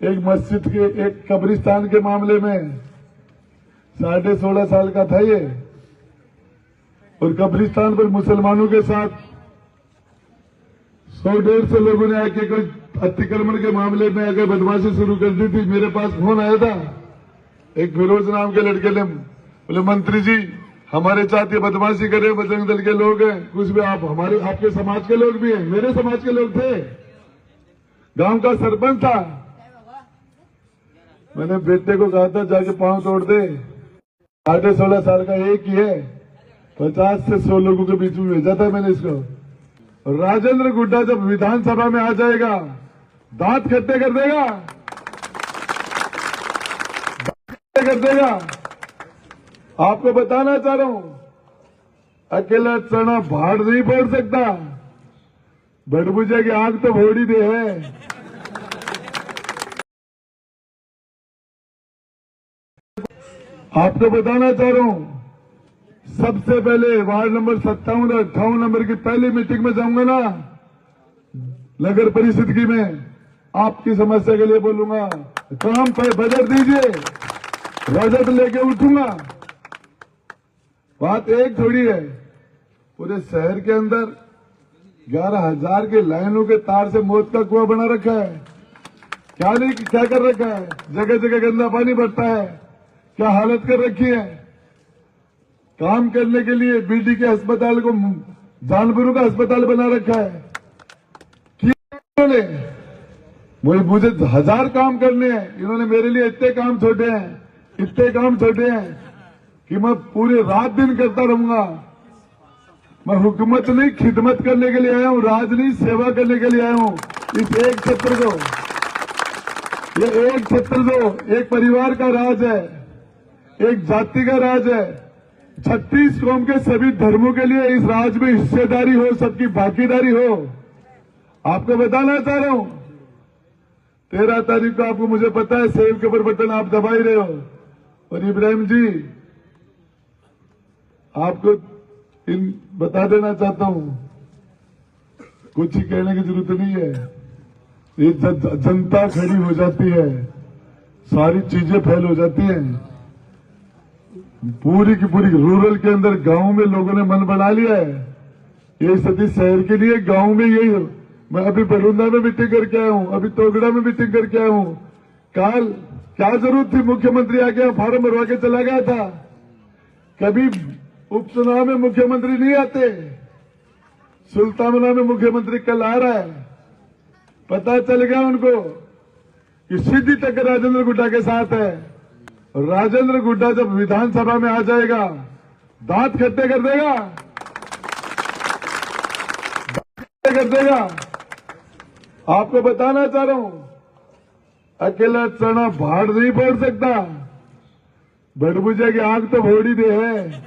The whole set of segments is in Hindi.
एक मस्जिद के एक कब्रिस्तान के मामले में 16.5 साल का था ये, और कब्रिस्तान पर मुसलमानों के साथ 100-150 लोगों ने आके कोई अतिक्रमण के मामले में आगे बदमाशी शुरू कर दी थी। मेरे पास फोन आया था एक फिरोज नाम के लड़के ने, बोले मंत्री जी हमारे साथ ये बदमाशी करे, बजरंग दल के लोग हैं, कुछ भी आप हमारे आपके समाज के लोग भी हैं। मेरे समाज के लोग थे, गांव का सरपंच था। मैंने बेटे को कहा था जाके पांव तोड़ दे। 16.5 साल का एक ही है, 50 से 100 लोगों के बीच में भेजा था मैंने इसको। राजेंद्र गुड्डा जब विधानसभा में आ जाएगा दांत खट्टे कर देगा, कर देगा। आपको बताना चाह रहा हूं, अकेला चना भाड़ नहीं फोड़ सकता, भड़भुजा की आग तो फोड़ ही दे है। आपको बताना चाह रहा हूं, सबसे पहले वार्ड नंबर 57 और 58 नंबर की पहली मीटिंग में जाऊंगा ना, नगर परिषद की में आपकी समस्या के लिए बोलूंगा, काम पे बजट दीजिए, बजट लेके उठूंगा। बात एक थोड़ी है, पूरे शहर के अंदर 11,000 के लाइनों के तार से मौत का कुआं बना रखा है। क्या कर रखा है, जगह जगह गंदा पानी बढ़ता है, क्या हालत कर रखी है। काम करने के लिए बीडी के अस्पताल को जानवरों का अस्पताल बना रखा है। मुझे 1000 काम करने हैं, इन्होंने मेरे लिए इतने काम छोड़े हैं कि मैं पूरे रात दिन करता रहूंगा। मैं हुकूमत नहीं खिदमत करने के लिए आया हूं, राज नहीं सेवा करने के लिए आया हूं। इस एक क्षेत्र को, ये एक क्षेत्र जो एक परिवार का राज है, एक जाति का राज है, 36 कौम के सभी धर्मों के लिए इस राज में हिस्सेदारी हो, सबकी भागीदारी हो। आपको बताना चाह रहा हूं, 13 तारीख को आपको मुझे पता है सेव के ऊपर बटन आप दबा ही रहे हो। और इब्राहिम जी आपको बता देना चाहता हूं, कुछ ही कहने की जरूरत नहीं है। ये जनता खड़ी हो जाती है, सारी चीजें फैल हो जाती हैं। पूरी की पूरी रूरल के अंदर गांव में लोगों ने मन बना लिया है। ये स्थिति शहर के लिए गांव में यही हो। मैं अभी बलुंदा में मीटिंग करके आया हूं, अभी तोगड़ा में मीटिंग करके आया हूं। कल क्या जरूरत थी, मुख्यमंत्री आके फॉर्म भरवा के चला गया था। कभी उपचुनाव में मुख्यमंत्री नहीं आते, सुल्तानपुर में मुख्यमंत्री कल आ रहा है। पता चल गया उनको कि सीधी टक्कर राजेंद्र गुड्डा के साथ है। राजेंद्र गुड्डा जब विधानसभा में आ जाएगा दांत खट्टे कर देगा, आपको बताना चाह रहा हूं, अकेला चना भाड़ नहीं फोड़ सकता, भड़भुजा की आग तो फोड़ ही दे है।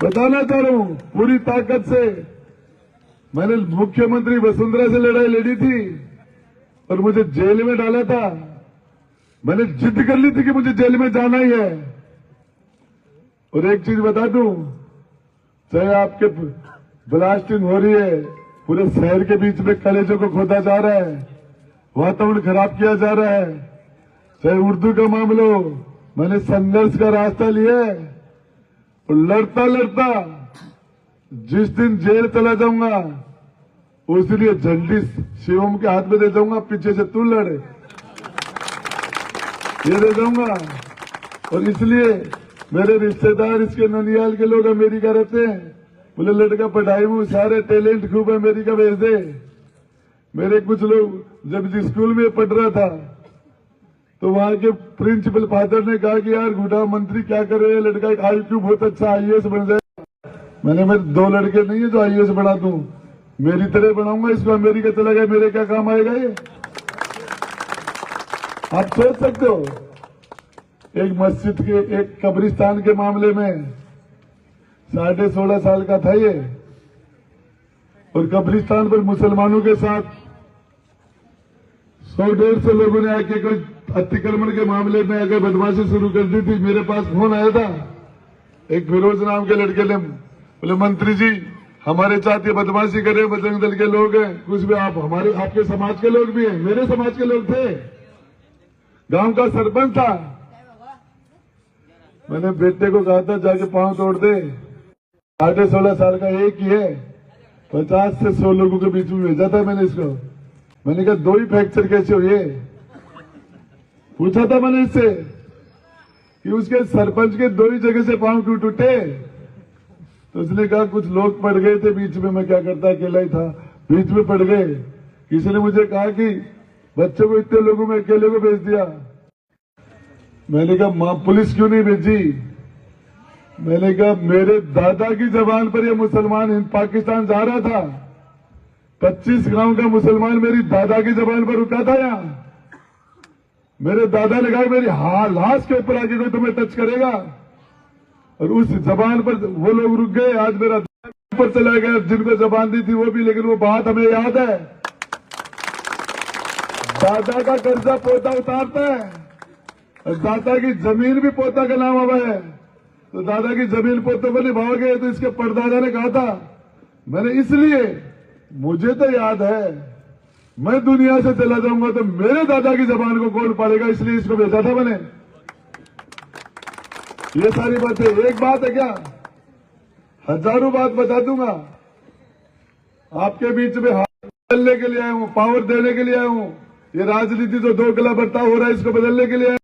बताना चाह रहा हूं, पूरी ताकत से मैंने मुख्यमंत्री वसुंधरा से लड़ाई लड़ी थी और मुझे जेल में डाला था। मैंने जिद कर ली थी कि मुझे जेल में जाना ही है। और एक चीज बता दूं, चाहे आपके ब्लास्टिंग हो रही है, पूरे शहर के बीच में कलेजों को खोदा जा रहा है, वातावरण खराब किया जा रहा है, चाहे उर्दू का मामला हो, मैंने संघर्ष का रास्ता लिया है। और लड़ता लड़ता जिस दिन जेल चला जाऊंगा उस लिए झंडी शिवम के हाथ में दे जाऊंगा, पीछे से तू लड़े, ये दे जाऊंगा। और इसलिए मेरे रिश्तेदार इसके ननियाल के लोग अमेरिका रहते हैं, बोले लड़का पढ़ाई में सारे टैलेंट खूब अमेरिका भेज दे। मेरे कुछ लोग जब स्कूल में पढ़ रहा था तो वहां के प्रिंसिपल फादर ने कहा कि यार गुड्डा मंत्री क्या कर रहे हैं, लड़का एक IQ बहुत अच्छा IAS बन जाए। मैंने मेरे 2 लड़के नहीं है जो IAS बना दूं, मेरी तरह बनाऊंगा इसको। अमेरिका चला गया, मेरे क्या काम आएगा ये? आप सोच सकते हो, एक मस्जिद के एक कब्रिस्तान के मामले में 16.5 साल का था ये, और कब्रिस्तान पर मुसलमानों के साथ 100-150 लोगों ने आके कोई अतिक्रमण के मामले में आगे बदमाशी शुरू कर दी थी। मेरे पास फोन आया था एक फिरोज नाम के लड़के ने, बोले मंत्री जी हमारे साथ ये बदमाशी करे बजरंग दल के लोग हैं, कुछ भी आप हमारे आपके समाज के लोग भी हैं, मेरे समाज के लोग थे। गांव का सरपंच था। मैंने बेटे को कहा था जाके पांव तोड़ दे। 16.5 साल का एक ही है, 50 से 100 लोगों के बीच में भेजा था मैंने इसको। मैंने कहा 2 ही फ्रैक्चर कैसे हुए? पूछा था मैंने इससे कि उसके सरपंच के 2 ही जगह से पांव क्यों टूटे? तो उसने कहा कुछ लोग पड़ गए थे बीच में, मैं क्या करता, अकेला ही था, बीच में पड़ गए। किसी ने मुझे कहा कि बच्चे को इतने लोगों में अकेले को भेज दिया। मैंने कहा मां पुलिस क्यों नहीं भेजी? मैंने कहा मेरे दादा की जबान पर ये मुसलमान पाकिस्तान जा रहा था, 25 गांव का मुसलमान मेरी दादा की जबान पर रुका था। यहां मेरे दादा ने कहा मेरी लाश के ऊपर आके कोई तुम्हें टच करेगा, और उस जबान पर वो लोग रुक गए। आज मेरा ऊपर चला गया, जिनको जबान दी थी वो भी, लेकिन वो बात हमें याद है। दादा का कर्जा पोता उतारता है, और दादा की जमीन भी पोता का नाम हुआ है। तो दादा की जमीन पोतों को निभाओगे, तो इसके परदादा ने कहा था। मैंने इसलिए, मुझे तो याद है, मैं दुनिया से चला जाऊंगा तो मेरे दादा की जबान को कौन पालेगा, इसलिए इसको भेजा था मैंने। ये सारी बातें एक बात है क्या? हजारों बात बता दूंगा। आपके बीच में हाथ बदलने के लिए आया हूं, पावर देने के लिए आया हूं। ये राजनीति जो 2 गला बर्ताव हो रहा है, इसको बदलने के लिए